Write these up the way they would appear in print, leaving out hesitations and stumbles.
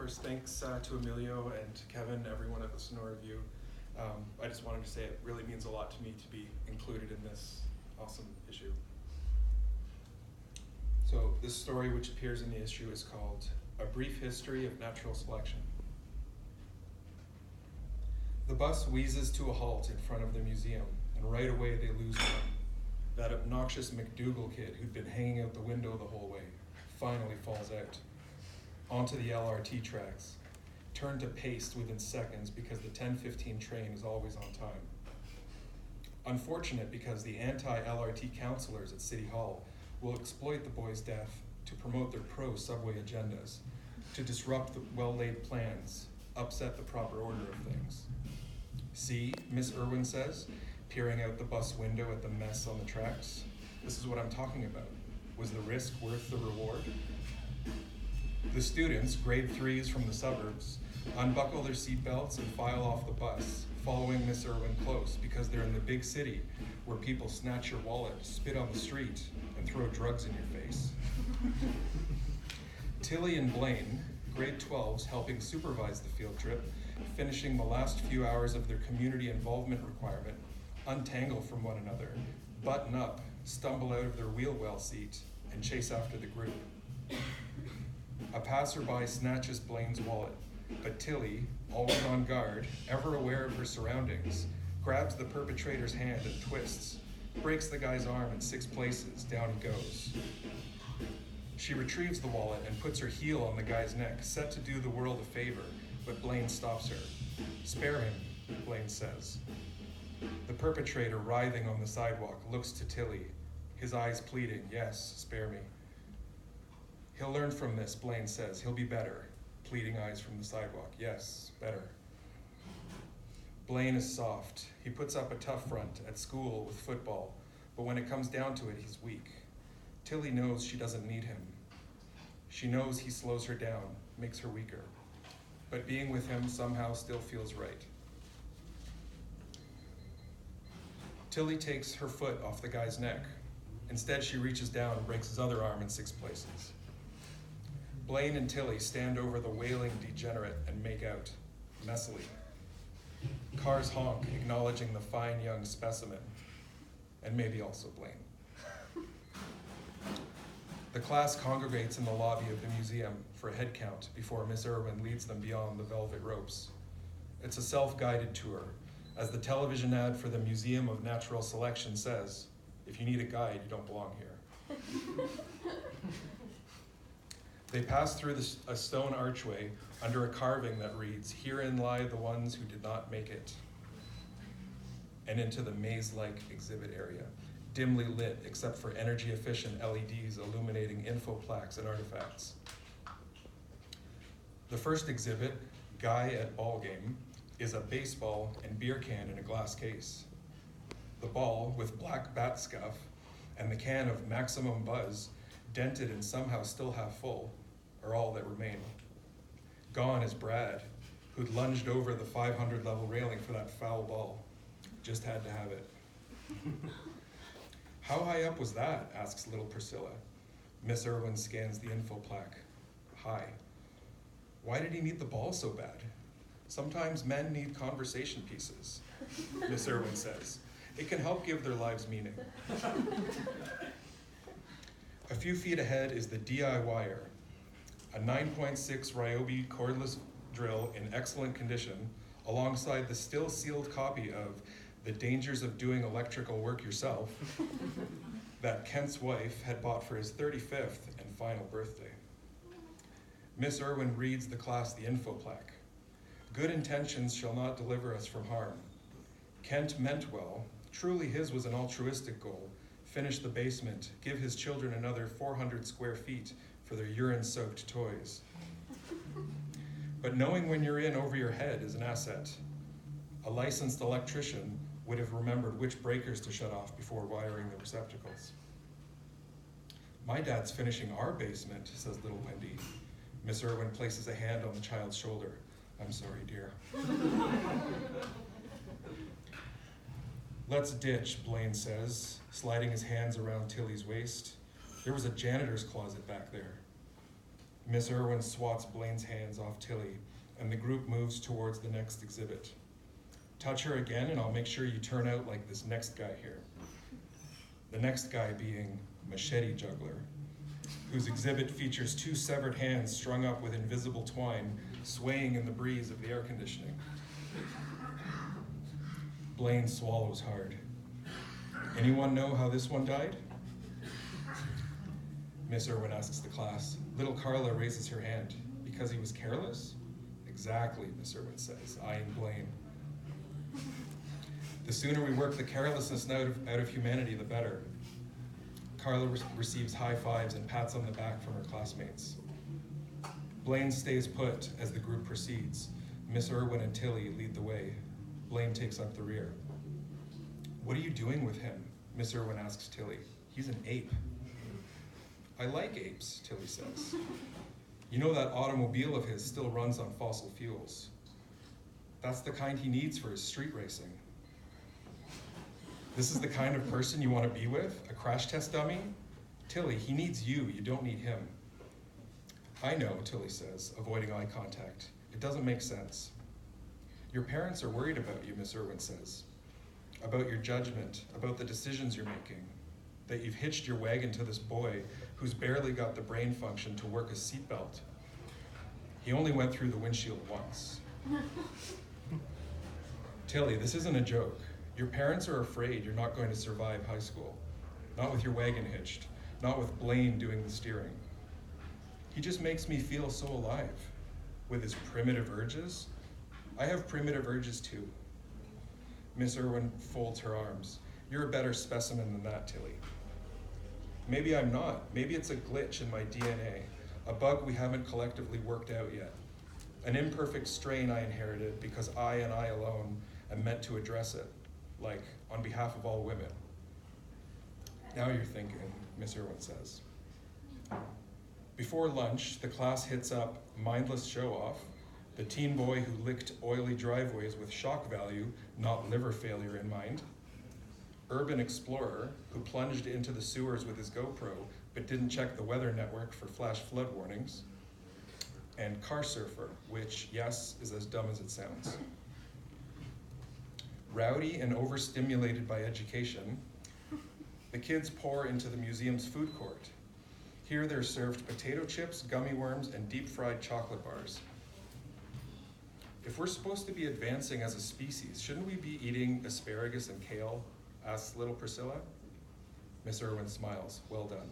First, thanks to Emilio and Kevin, everyone at the Sonora View. I just wanted to say it really means a lot to me to be included in this awesome issue. So this story, which appears in the issue, is called A Brief History of Natural Selection. The bus wheezes to a halt in front of the museum, and right away they lose one. That obnoxious McDougal kid who'd been hanging out the window the whole way finally falls out onto the LRT tracks, turned to paste within seconds because the 10:15 train is always on time. Unfortunate because the anti-LRT counselors at City Hall will exploit the boy's death to promote their pro-subway agendas, to disrupt the well-laid plans, upset the proper order of things. See, Miss Irwin says, peering out the bus window at the mess on the tracks. This is what I'm talking about. Was the risk worth the reward? The students, grade 3s from the suburbs, unbuckle their seatbelts and file off the bus, following Miss Irwin close because they're in the big city where people snatch your wallet, spit on the street, and throw drugs in your face. Tilly and Blaine, grade 12s, helping supervise the field trip, finishing the last few hours of their community involvement requirement, untangle from one another, button up, stumble out of their wheel well seat, and chase after the group. A passerby snatches Blaine's wallet, but Tilly, always on guard, ever aware of her surroundings, grabs the perpetrator's hand and twists, breaks the guy's arm in 6 places, down he goes. She retrieves the wallet and puts her heel on the guy's neck, set to do the world a favor, but Blaine stops her. "Spare him," Blaine says. The perpetrator, writhing on the sidewalk, looks to Tilly, his eyes pleading, "Yes, spare me." "He'll learn from this," Blaine says. "He'll be better." Pleading eyes from the sidewalk. "Yes, better." Blaine is soft. He puts up a tough front at school with football, but when it comes down to it, he's weak. Tilly knows she doesn't need him. She knows he slows her down, makes her weaker. But being with him somehow still feels right. Tilly takes her foot off the guy's neck. Instead, she reaches down and breaks his other arm in 6 places. Blaine and Tilly stand over the wailing degenerate and make out, messily. Cars honk, acknowledging the fine young specimen, and maybe also Blaine. The class congregates in the lobby of the museum for a head count before Miss Irwin leads them beyond the velvet ropes. It's a self-guided tour. As the television ad for the Museum of Natural Selection says, if you need a guide, you don't belong here. They pass through a stone archway under a carving that reads, "Herein lie the ones who did not make it," and into the maze-like exhibit area, dimly lit except for energy-efficient LEDs illuminating info plaques and artifacts. The first exhibit, Guy at Ball Game, is a baseball and beer can in a glass case. The ball, with black bat scuff, and the can of Maximum Buzz, dented and somehow still half full, are all that remain. Gone is Brad, who'd lunged over the 500 level railing for that foul ball. Just had to have it. "How high up was that?" asks little Priscilla. Miss Irwin scans the info plaque. "High." "Why did he need the ball so bad?" "Sometimes men need conversation pieces," Miss Irwin says. "It can help give their lives meaning." A few feet ahead is the DIYer, a 9.6 Ryobi cordless drill in excellent condition, alongside the still sealed copy of The Dangers of Doing Electrical Work Yourself that Kent's wife had bought for his 35th and final birthday. Miss Irwin reads the class the info plaque. "Good intentions shall not deliver us from harm." Kent meant well. Truly his was an altruistic goal. Finish the basement, give his children another 400 square feet for their urine-soaked toys. But knowing when you're in over your head is an asset. A licensed electrician would have remembered which breakers to shut off before wiring the receptacles. "My dad's finishing our basement," says little Wendy. Miss Irwin places a hand on the child's shoulder. "I'm sorry, dear." "Let's ditch," Blaine says, sliding his hands around Tilly's waist. "There was a janitor's closet back there." Miss Irwin swats Blaine's hands off Tilly, and the group moves towards the next exhibit. Touch her again, and I'll make sure you turn out like this next guy here. The next guy being Machete Juggler, whose exhibit features 2 severed hands strung up with invisible twine, swaying in the breeze of the air conditioning. Blaine swallows hard. Anyone know how this one died? Miss Irwin asks the class. Little Carla raises her hand. Because he was careless? Exactly, Miss Irwin says, eyeing Blaine. The sooner we work the carelessness out of humanity, the better. Carla receives high fives and pats on the back from her classmates. Blaine stays put as the group proceeds. Miss Irwin and Tilly lead the way. Blaine takes up the rear. What are you doing with him? Miss Irwin asks Tilly. He's an ape. I like apes, Tilly says. You know that automobile of his still runs on fossil fuels. That's the kind he needs for his street racing. This is the kind of person you want to be with? A crash test dummy? Tilly, he needs you, you don't need him. I know, Tilly says, avoiding eye contact. It doesn't make sense. Your parents are worried about you, Miss Irwin says. About your judgment, about the decisions you're making. That you've hitched your wagon to this boy who's barely got the brain function to work a seatbelt. He only went through the windshield once. Tilly, this isn't a joke. Your parents are afraid you're not going to survive high school. Not with your wagon hitched. Not with Blaine doing the steering. He just makes me feel so alive. With his primitive urges. I have primitive urges too. Miss Irwin folds her arms. You're a better specimen than that, Tilly. Maybe I'm not. Maybe it's a glitch in my DNA, a bug we haven't collectively worked out yet. An imperfect strain I inherited because I and I alone am meant to address it, like on behalf of all women. Now you're thinking, Miss Irwin says. Before lunch, the class hits up Mindless Show-Off, the teen boy who licked oily driveways with shock value, not liver failure in mind. Urban Explorer, who plunged into the sewers with his GoPro, but didn't check the weather network for flash flood warnings. And Car Surfer, which, yes, is as dumb as it sounds. Rowdy and overstimulated by education, the kids pour into the museum's food court. Here they're served potato chips, gummy worms, and deep-fried chocolate bars. If we're supposed to be advancing as a species, shouldn't we be eating asparagus and kale? Asks little Priscilla. Miss Irwin smiles. Well done.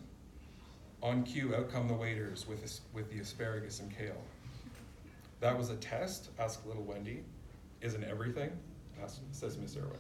On cue, out come the waiters with the asparagus and kale. That was a test? Asked little Wendy. Isn't everything? Says Miss Irwin.